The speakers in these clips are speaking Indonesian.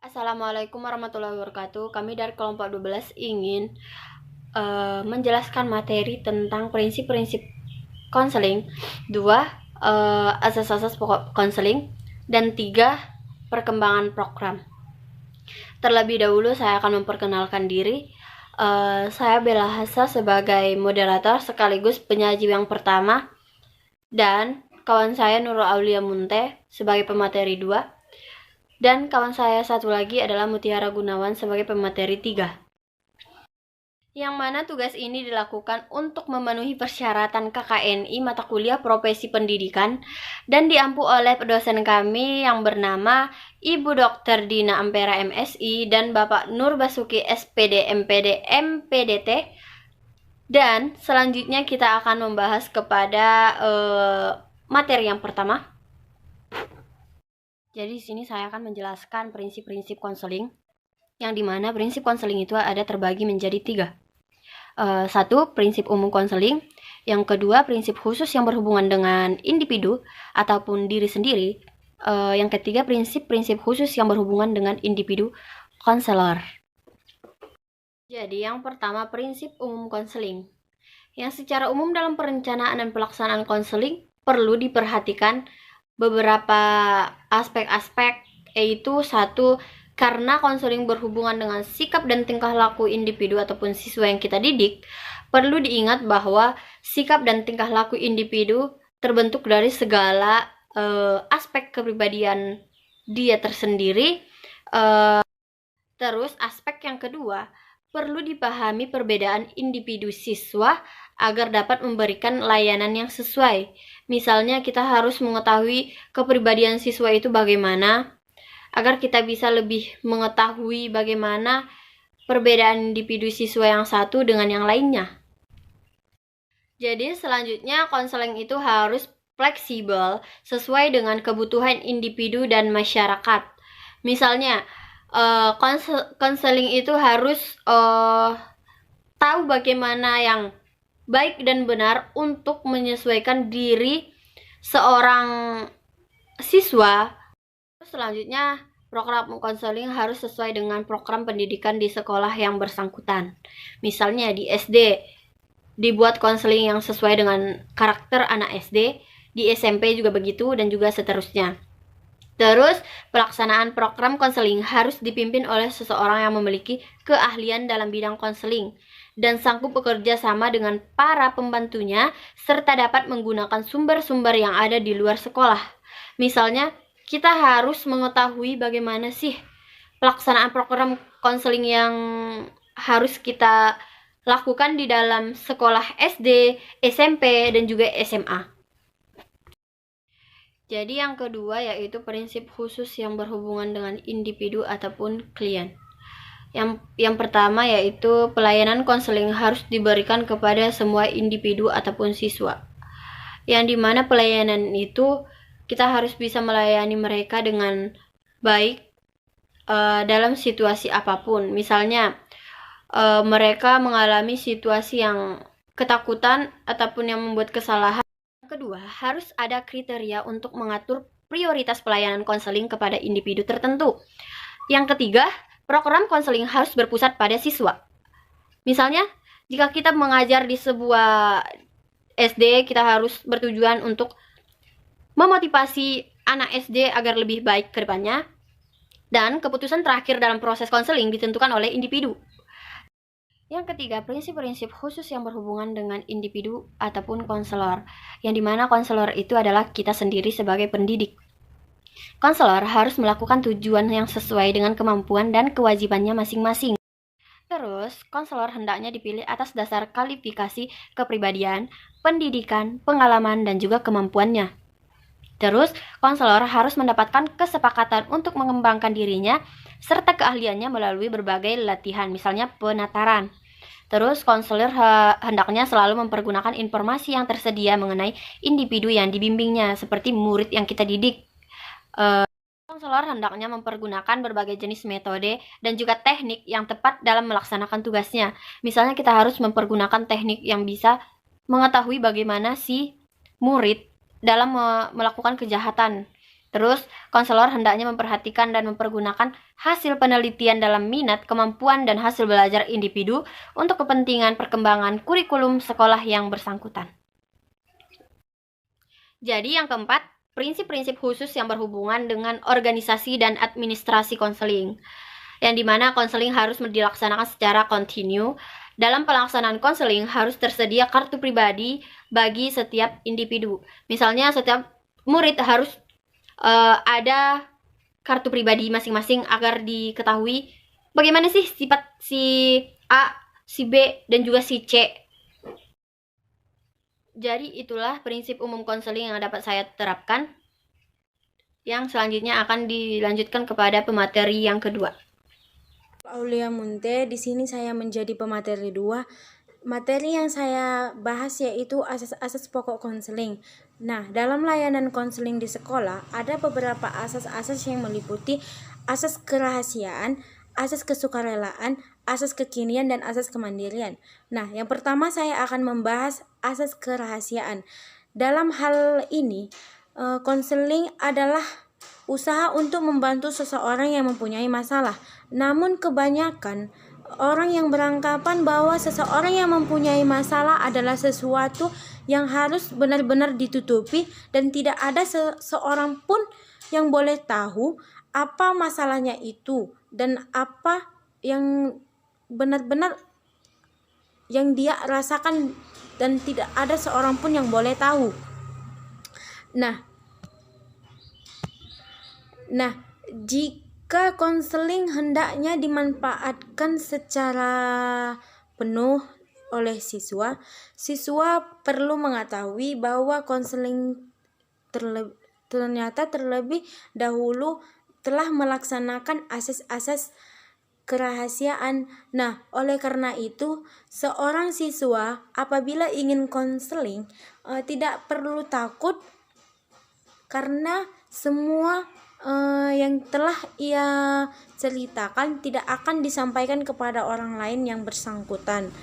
Assalamualaikum warahmatullahi wabarakatuh. Kami dari kelompok 12 ingin menjelaskan materi tentang prinsip-prinsip konseling, 2 asas-asas pokok konseling, dan 3 perkembangan program. Terlebih dahulu saya akan memperkenalkan diri. Saya Bella Hassa sebagai moderator sekaligus penyaji yang pertama, dan kawan saya Nurul Aulia Munte sebagai pemateri 2. Dan kawan saya satu lagi adalah Mutiara Gunawan sebagai pemateri 3. Yang mana tugas ini dilakukan untuk memenuhi persyaratan KKNI mata kuliah profesi pendidikan dan diampu oleh dosen kami yang bernama Ibu Dr. Dina Ampera MSI dan Bapak Nur Basuki SPD MPD MPDT. Dan selanjutnya kita akan membahas kepada materi yang pertama. Jadi di sini saya akan menjelaskan prinsip-prinsip konseling, yang dimana prinsip konseling itu ada terbagi menjadi 3. 1. Prinsip umum konseling. Yang kedua, prinsip khusus yang berhubungan dengan individu ataupun diri sendiri. Yang ketiga, prinsip-prinsip khusus yang berhubungan dengan individu konselor. Jadi yang pertama, prinsip umum konseling. Yang secara umum dalam perencanaan dan pelaksanaan konseling perlu diperhatikan beberapa aspek-aspek, yaitu 1. Karena konseling berhubungan dengan sikap dan tingkah laku individu ataupun siswa yang kita didik, perlu diingat bahwa sikap dan tingkah laku individu terbentuk dari segala aspek kepribadian dia tersendiri. Terus aspek yang kedua, perlu dipahami perbedaan individu siswa agar dapat memberikan layanan yang sesuai. Misalnya kita harus mengetahui kepribadian siswa itu bagaimana, agar kita bisa lebih mengetahui bagaimana perbedaan individu siswa yang satu dengan yang lainnya. Jadi selanjutnya konseling itu harus fleksibel sesuai dengan kebutuhan individu dan masyarakat. Misalnya konseling itu harus tahu bagaimana yang baik dan benar untuk menyesuaikan diri seorang siswa. Selanjutnya, program konseling harus sesuai dengan program pendidikan di sekolah yang bersangkutan. Misalnya di SD, dibuat konseling yang sesuai dengan karakter anak SD, di SMP juga begitu, dan juga seterusnya. Terus, pelaksanaan program konseling harus dipimpin oleh seseorang yang memiliki keahlian dalam bidang konseling dan sanggup bekerja sama dengan para pembantunya serta dapat menggunakan sumber-sumber yang ada di luar sekolah. Misalnya, kita harus mengetahui bagaimana sih pelaksanaan program konseling yang harus kita lakukan di dalam sekolah SD, SMP, dan juga SMA. Jadi yang kedua yaitu prinsip khusus yang berhubungan dengan individu ataupun klien. Yang pertama yaitu pelayanan konseling harus diberikan kepada semua individu ataupun siswa. Yang dimana pelayanan itu kita harus bisa melayani mereka dengan baik dalam situasi apapun. Misalnya mereka mengalami situasi yang ketakutan ataupun yang membuat kesalahan. Yang kedua, harus ada kriteria untuk mengatur prioritas pelayanan konseling kepada individu tertentu. Yang ketiga, program konseling harus berpusat pada siswa. Misalnya, jika kita mengajar di sebuah SD, kita harus bertujuan untuk memotivasi anak SD agar lebih baik ke depannya. Dan keputusan terakhir dalam proses konseling ditentukan oleh individu. Yang ketiga, prinsip-prinsip khusus yang berhubungan dengan individu ataupun konselor, yang dimana konselor itu adalah kita sendiri sebagai pendidik. Konselor harus melakukan tujuan yang sesuai dengan kemampuan dan kewajibannya masing-masing. Terus, konselor hendaknya dipilih atas dasar kualifikasi kepribadian, pendidikan, pengalaman, dan juga kemampuannya. Terus, konselor harus mendapatkan kesepakatan untuk mengembangkan dirinya serta keahliannya melalui berbagai latihan, misalnya penataran. Terus, konselor hendaknya selalu mempergunakan informasi yang tersedia mengenai individu yang dibimbingnya, seperti murid yang kita didik. Konselor hendaknya mempergunakan berbagai jenis metode dan juga teknik yang tepat dalam melaksanakan tugasnya. Misalnya kita harus mempergunakan teknik yang bisa mengetahui bagaimana si murid dalam melakukan kejahatan. Terus, konselor hendaknya memperhatikan dan mempergunakan hasil penelitian dalam minat, kemampuan, dan hasil belajar individu untuk kepentingan perkembangan kurikulum sekolah yang bersangkutan. Jadi yang keempat, prinsip-prinsip khusus yang berhubungan dengan organisasi dan administrasi konseling, yang dimana konseling harus dilaksanakan secara kontinu. Dalam pelaksanaan konseling harus tersedia kartu pribadi bagi setiap individu. Misalnya setiap murid harus ada kartu pribadi masing-masing agar diketahui bagaimana sih sifat si A, si B, dan juga si C. Jadi itulah prinsip umum konseling yang dapat saya terapkan. Yang selanjutnya akan dilanjutkan kepada pemateri yang kedua. Aulia Munte, di sini saya menjadi pemateri 2. Materi yang saya bahas yaitu asas-asas pokok konseling. Nah, dalam layanan konseling di sekolah ada beberapa asas-asas yang meliputi asas kerahasiaan, asas kesukarelaan, asas kekinian, dan asas kemandirian. Nah, yang pertama saya akan membahas asas kerahasiaan. Dalam hal ini, konseling adalah usaha untuk membantu seseorang yang mempunyai masalah. Namun kebanyakan orang yang beranggapan bahwa seseorang yang mempunyai masalah adalah sesuatu yang harus benar-benar ditutupi dan tidak ada seseorang pun yang boleh tahu apa masalahnya itu dan apa yang benar-benar yang dia rasakan, dan tidak ada seorang pun yang boleh tahu. Nah, jika konseling hendaknya dimanfaatkan secara penuh oleh siswa, siswa perlu mengetahui bahwa konseling ternyata terlebih dahulu telah melaksanakan asas-asas kerahasiaan. Nah, oleh karena itu, seorang siswa apabila ingin konseling tidak perlu takut, karena semua yang telah ia ceritakan tidak akan disampaikan kepada orang lain yang bersangkutan.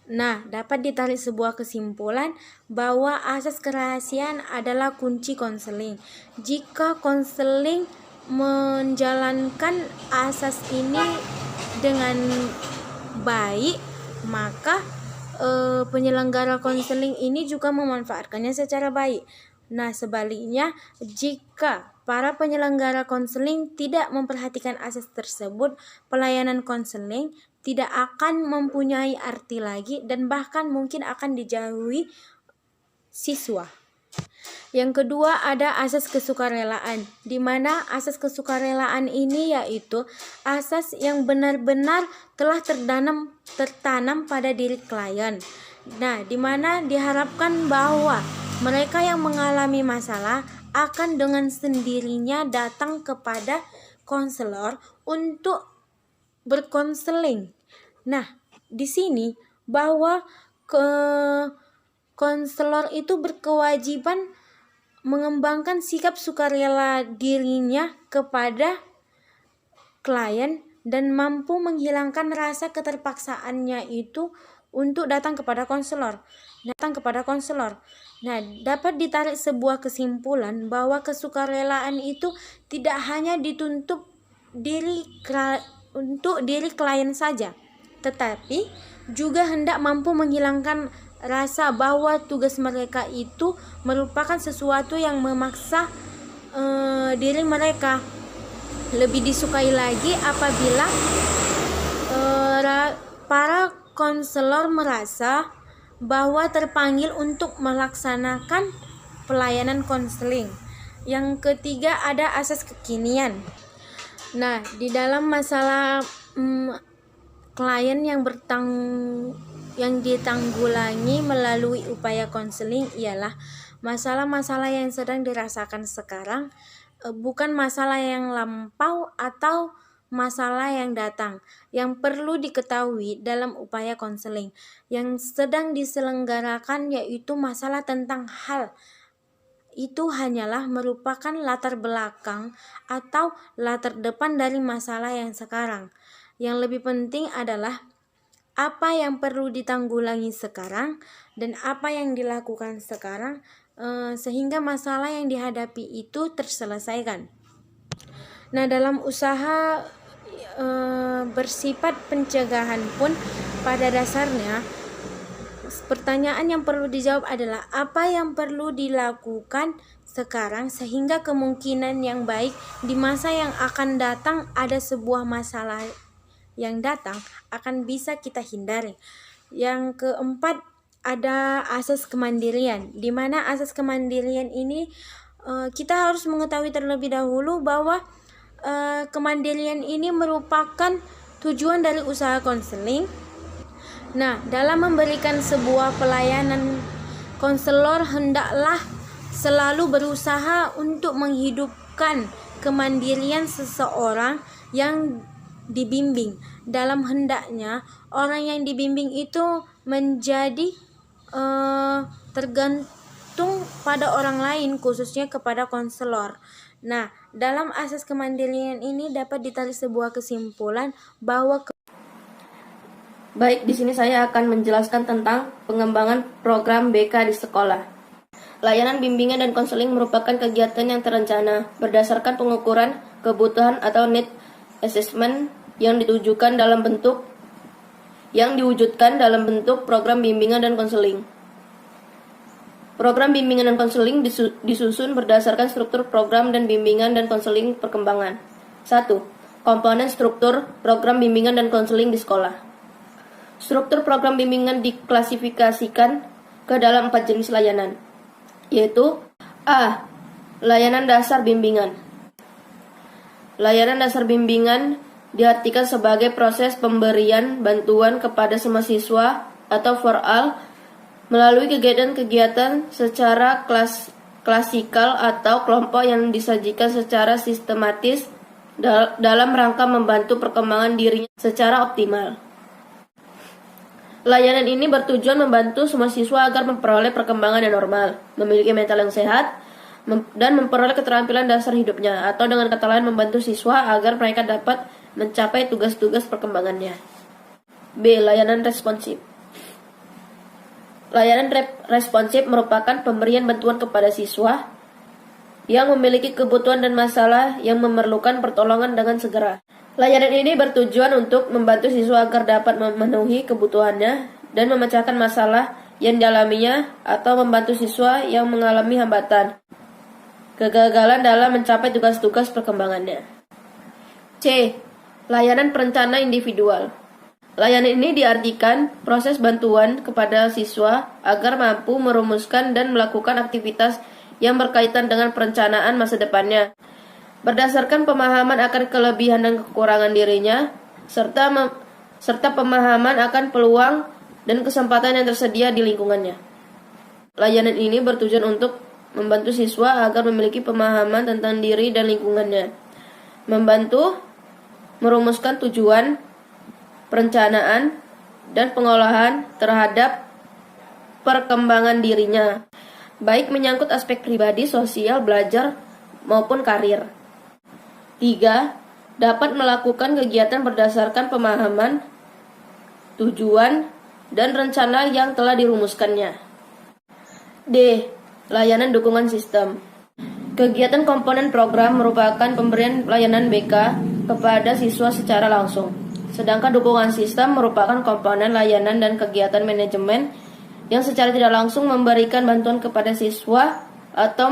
Nah, dapat ditarik sebuah kesimpulan bahwa asas kerahasiaan adalah kunci konseling. Jika konseling menjalankan asas ini dengan baik, maka penyelenggara konseling ini juga memanfaatkannya secara baik. Nah, sebaliknya, jika para penyelenggara konseling tidak memperhatikan asas tersebut, pelayanan konseling tidak akan mempunyai arti lagi dan bahkan mungkin akan dijauhi siswa. Yang kedua ada asas kesukarelaan, di mana asas kesukarelaan ini yaitu asas yang benar-benar telah tertanam pada diri klien. Nah, di mana diharapkan bahwa mereka yang mengalami masalah akan dengan sendirinya datang kepada konselor untuk berkonseling. Nah, di sini bahwa konselor itu berkewajiban mengembangkan sikap sukarela dirinya kepada klien dan mampu menghilangkan rasa keterpaksaannya itu untuk datang kepada konselor. Nah, dapat ditarik sebuah kesimpulan bahwa kesukarelaan itu tidak hanya dituntut untuk diri klien saja, tetapi juga hendak mampu menghilangkan rasa bahwa tugas mereka itu merupakan sesuatu yang memaksa diri mereka. Lebih disukai lagi apabila para konselor merasa bahwa terpanggil untuk melaksanakan pelayanan konseling. Yang ketiga ada asas kekinian. Nah, di dalam masalah klien yang ditanggulangi melalui upaya konseling ialah masalah-masalah yang sedang dirasakan sekarang, bukan masalah yang lampau atau masalah yang datang. Yang perlu diketahui dalam upaya konseling yang sedang diselenggarakan yaitu masalah tentang hal itu hanyalah merupakan latar belakang atau latar depan dari masalah yang sekarang. Yang lebih penting adalah apa yang perlu ditanggulangi sekarang dan apa yang dilakukan sekarang sehingga masalah yang dihadapi itu terselesaikan. Nah, dalam usaha bersifat pencegahan pun pada dasarnya pertanyaan yang perlu dijawab adalah apa yang perlu dilakukan sekarang sehingga kemungkinan yang baik di masa yang akan datang ada sebuah masalah yang datang akan bisa kita hindari. Yang keempat, ada asas kemandirian, di mana asas kemandirian ini kita harus mengetahui terlebih dahulu bahwa kemandirian ini merupakan tujuan dari usaha konseling. Nah, dalam memberikan sebuah pelayanan, konselor hendaklah selalu berusaha untuk menghidupkan kemandirian seseorang yang dibimbing. Dalam hendaknya orang yang dibimbing itu menjadi tergantung pada orang lain, khususnya kepada konselor. Nah, dalam asas kemandirian ini dapat ditarik sebuah kesimpulan bahwa Baik, di sini saya akan menjelaskan tentang pengembangan program BK di sekolah. Layanan bimbingan dan konseling merupakan kegiatan yang terencana berdasarkan pengukuran kebutuhan atau need assessment yang diwujudkan dalam bentuk program bimbingan dan konseling. Program bimbingan dan konseling disusun berdasarkan struktur program dan bimbingan dan konseling perkembangan. 1. Komponen struktur program bimbingan dan konseling di sekolah. Struktur program bimbingan diklasifikasikan ke dalam 4 jenis layanan, yaitu A. Layanan dasar bimbingan. Layanan dasar bimbingan diartikan sebagai proses pemberian bantuan kepada semua siswa atau for all melalui kegiatan-kegiatan secara klasikal atau kelompok yang disajikan secara sistematis dalam rangka membantu perkembangan dirinya secara optimal. Layanan ini bertujuan membantu semua siswa agar memperoleh perkembangan yang normal, memiliki mental yang sehat, dan memperoleh keterampilan dasar hidupnya, atau dengan kata lain membantu siswa agar mereka dapat mencapai tugas-tugas perkembangannya. B. Layanan responsif. Layanan responsif merupakan pemberian bantuan kepada siswa yang memiliki kebutuhan dan masalah yang memerlukan pertolongan dengan segera. Layanan ini bertujuan untuk membantu siswa agar dapat memenuhi kebutuhannya dan memecahkan masalah yang dialaminya atau membantu siswa yang mengalami hambatan, kegagalan dalam mencapai tugas-tugas perkembangannya. C. Layanan perencana individual. Layanan ini diartikan proses bantuan kepada siswa agar mampu merumuskan dan melakukan aktivitas yang berkaitan dengan perencanaan masa depannya, berdasarkan pemahaman akan kelebihan dan kekurangan dirinya, serta pemahaman akan peluang dan kesempatan yang tersedia di lingkungannya. Layanan ini bertujuan untuk membantu siswa agar memiliki pemahaman tentang diri dan lingkungannya, membantu merumuskan tujuan, perencanaan, dan pengolahan terhadap perkembangan dirinya, baik menyangkut aspek pribadi, sosial, belajar, maupun karir. 3. Dapat melakukan kegiatan berdasarkan pemahaman, tujuan, dan rencana yang telah dirumuskannya. D. Layanan dukungan sistem. Kegiatan komponen program merupakan pemberian layanan BK kepada siswa secara langsung, sedangkan dukungan sistem merupakan komponen layanan dan kegiatan manajemen yang secara tidak langsung memberikan bantuan kepada siswa atau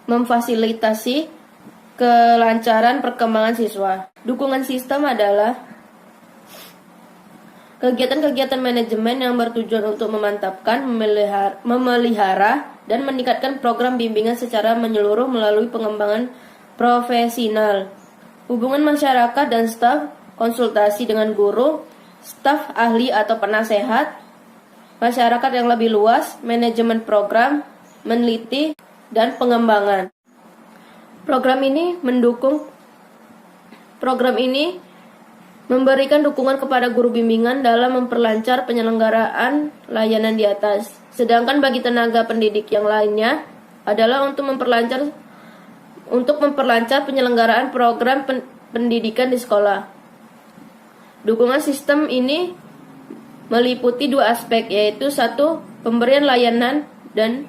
memfasilitasi kelancaran perkembangan siswa. Dukungan sistem adalah kegiatan-kegiatan manajemen yang bertujuan untuk memantapkan, memelihara, dan meningkatkan program bimbingan secara menyeluruh melalui pengembangan profesional, hubungan masyarakat dan staf, konsultasi dengan guru, staf ahli atau penasehat, masyarakat yang lebih luas, manajemen program, meneliti, dan pengembangan. Program ini memberikan dukungan kepada guru bimbingan dalam memperlancar penyelenggaraan layanan di atas. Sedangkan bagi tenaga pendidik yang lainnya adalah untuk memperlancar penyelenggaraan program pendidikan di sekolah. Dukungan sistem ini meliputi 2 aspek, yaitu 1. Pemberian layanan dan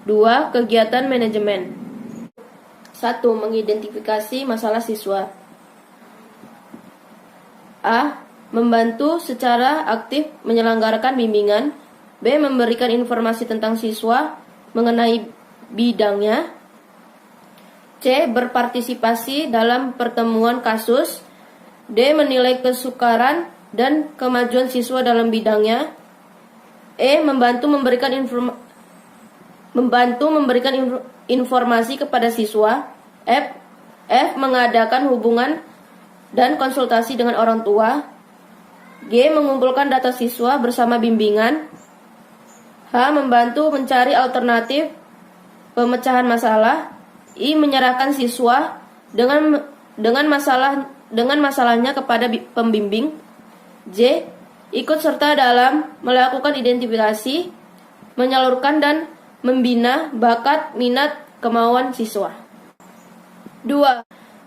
2. Kegiatan manajemen. 1. Mengidentifikasi masalah siswa. A. Membantu secara aktif menyelenggarakan bimbingan. B. Memberikan informasi tentang siswa mengenai bidangnya. C. Berpartisipasi dalam pertemuan kasus. D. Menilai kesukaran dan kemajuan siswa dalam bidangnya. E. Membantu memberikan informasi kepada siswa. F. Mengadakan hubungan dan konsultasi dengan orang tua. G. Mengumpulkan data siswa bersama bimbingan. H. Membantu mencari alternatif pemecahan masalah. I. Menyerahkan siswa dengan masalahnya kepada pembimbing. J. Ikut serta dalam melakukan identifikasi, menyalurkan dan membina bakat, minat, kemauan siswa. 2.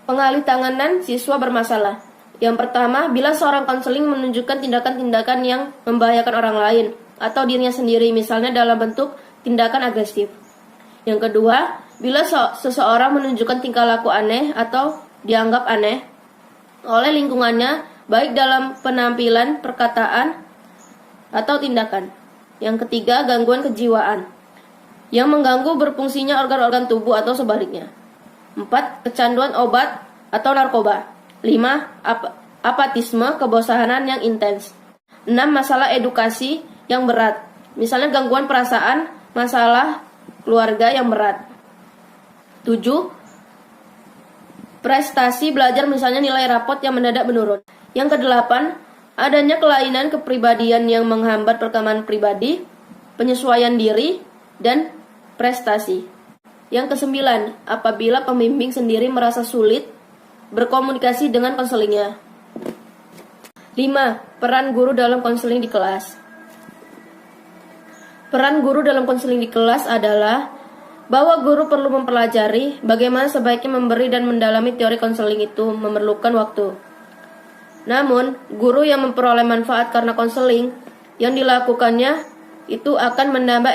Pengalihtanganan siswa bermasalah. Yang pertama, bila seorang konseling menunjukkan tindakan-tindakan yang membahayakan orang lain atau dirinya sendiri, misalnya dalam bentuk tindakan agresif. Yang kedua, bila seseorang menunjukkan tingkah laku aneh atau dianggap aneh oleh lingkungannya, baik dalam penampilan, perkataan, atau tindakan. Yang ketiga, gangguan kejiwaan yang mengganggu berfungsinya organ-organ tubuh atau sebaliknya. 4. Kecanduan obat atau narkoba. 5. Apatisme, kebosanan yang intens. 6. Masalah edukasi yang berat, misalnya gangguan perasaan, masalah keluarga yang berat. 7. Prestasi belajar, misalnya nilai rapot yang mendadak menurun. Yang ke-8, adanya kelainan kepribadian yang menghambat perkembangan pribadi, penyesuaian diri, dan prestasi. Yang ke-9, apabila pembimbing sendiri merasa sulit berkomunikasi dengan konselingnya. 5. Peran guru dalam konseling di kelas. Peran guru dalam konseling di kelas adalah bahwa guru perlu mempelajari bagaimana sebaiknya memberi dan mendalami teori konseling itu memerlukan waktu. Namun, guru yang memperoleh manfaat karena konseling yang dilakukannya itu akan menambah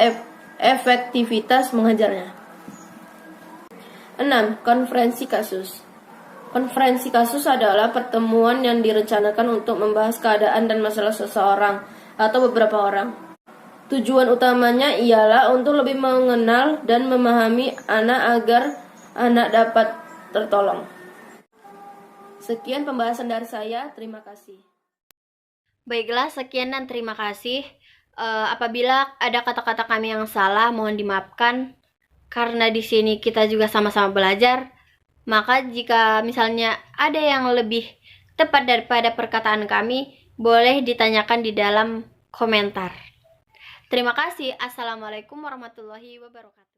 efektivitas mengajarnya. 6. Konferensi kasus. Konferensi kasus adalah pertemuan yang direncanakan untuk membahas keadaan dan masalah seseorang atau beberapa orang. Tujuan utamanya ialah untuk lebih mengenal dan memahami anak agar anak dapat tertolong. Sekian pembahasan dari saya, terima kasih. Baiklah, sekian dan terima kasih. Apabila ada kata-kata kami yang salah, mohon dimaafkan. Karena di sini kita juga sama-sama belajar, maka jika misalnya ada yang lebih tepat daripada perkataan kami, boleh ditanyakan di dalam komentar. Terima kasih. Assalamualaikum warahmatullahi wabarakatuh.